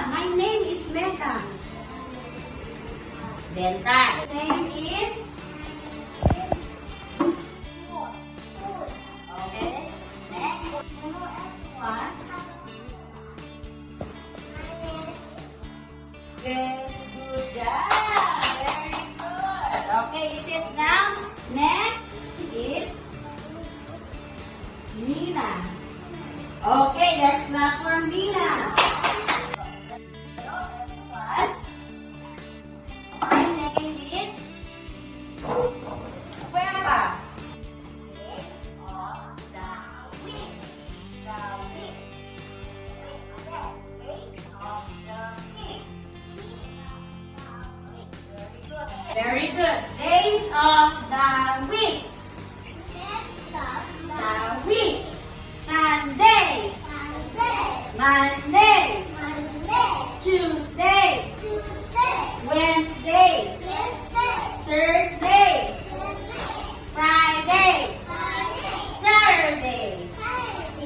My name is Meta. Benta. Name is Okay. Next. Hello everyone. Very good job. Very good. Okay, sit down. Next is Mina. Okay, let's clap for Mina. Hello everyone. My name is Pwempa. Days of the Week. The week. Again, days of the week. Very good. Very good. Days of the week. The week. Sunday. Monday. Tuesday. Wednesday. Thursday. Friday. Saturday.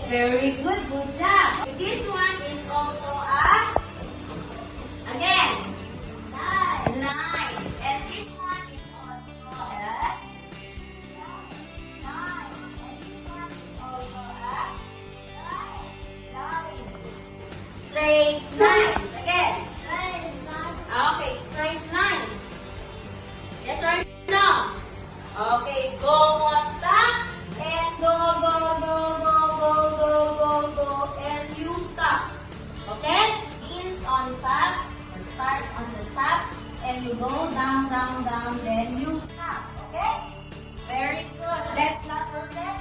Very good. Good job. This one is also again, 9. And this one is also a 9. And this one is also a 9. Straight lines. Again. Okay, straight lines. Yes or no? Okay, go on top and go, and you stop. Okay? Ins on top, or start on the top, and you go down, then you stop. Okay? Very good. Let's clap for them.